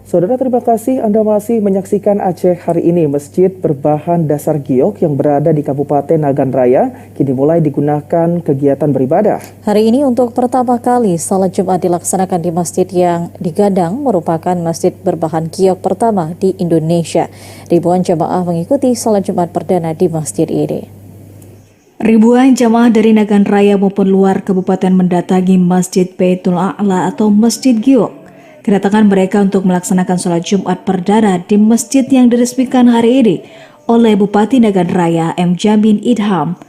Saudara, terima kasih Anda masih menyaksikan Aceh hari ini. Masjid berbahan dasar giok yang berada di Kabupaten Nagan Raya kini mulai digunakan kegiatan beribadah. Hari ini untuk pertama kali salat Jumat dilaksanakan di masjid yang digadang merupakan masjid berbahan giok pertama di Indonesia. Ribuan jamaah mengikuti salat Jumat perdana di masjid ini. Ribuan jamaah dari Nagan Raya maupun luar kabupaten mendatangi Masjid Baitul A'la atau Masjid Giok. Kedatangan mereka untuk melaksanakan sholat Jumat perdana di masjid yang diresmikan hari ini oleh Bupati Nagan Raya M. Jamin Idham.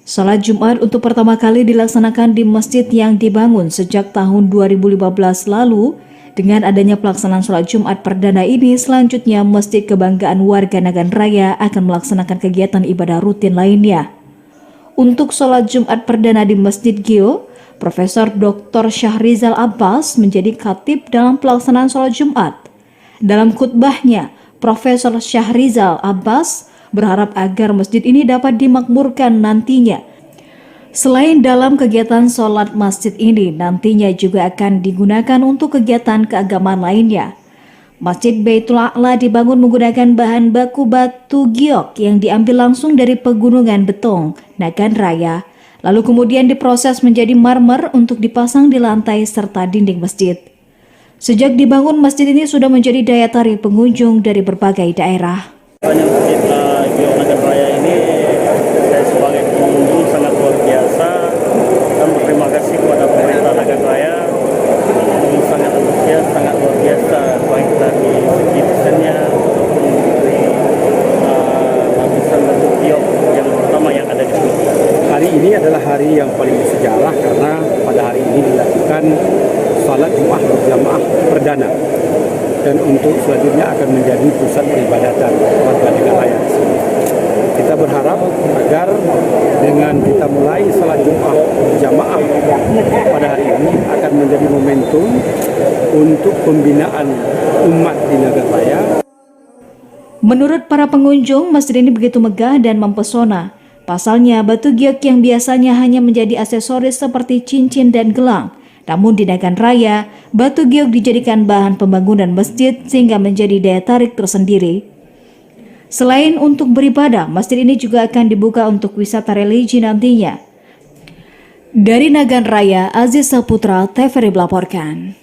Sholat Jumat untuk pertama kali dilaksanakan di masjid yang dibangun sejak tahun 2015 lalu. Dengan adanya pelaksanaan sholat Jumat perdana ini, selanjutnya Masjid Kebanggaan Warga Nagan Raya akan melaksanakan kegiatan ibadah rutin lainnya. Untuk sholat Jumat perdana di Masjid Giok, Profesor Dr. Syahrizal Abbas menjadi khatib dalam pelaksanaan sholat Jumat. Dalam khutbahnya, Profesor Syahrizal Abbas berharap agar masjid ini dapat dimakmurkan nantinya. Selain dalam kegiatan sholat masjid ini, nantinya juga akan digunakan untuk kegiatan keagamaan lainnya. Masjid Baitul A'la dibangun menggunakan bahan baku batu giok yang diambil langsung dari pegunungan Betong, Nagan Raya, lalu kemudian diproses menjadi marmer untuk dipasang di lantai serta dinding masjid. Sejak dibangun, masjid ini sudah menjadi daya tarik pengunjung dari berbagai daerah. Masjid Giok Nagan Raya ini saya sebagai pengunjung sangat luar biasa dan berterima kasih kepada pemerintah Nagan Raya yang sangat antusias, sangat luar biasa, baik dari segi desainnya ataupun dari lapisan batu giok yang pertama yang ada di sini. Hari ini adalah hari yang paling bersejarah karena pada hari ini dilakukan salat Jumat berjamaah perdana, dan untuk selanjutnya akan menjadi pusat peribadatan warga Nagan Raya di sini. Kita berharap agar dengan kita mulai salat Jumat berjamaah pada hari ini akan menjadi momentum untuk pembinaan umat di Nagan Raya. Menurut para pengunjung, masjid ini begitu megah dan mempesona. Pasalnya, batu giok yang biasanya hanya menjadi aksesoris seperti cincin dan gelang. Namun di Nagan Raya, batu giok dijadikan bahan pembangunan masjid sehingga menjadi daya tarik tersendiri. Selain untuk beribadah, masjid ini juga akan dibuka untuk wisata religi nantinya. Dari Nagan Raya, Aziz Saputra, TVRI melaporkan.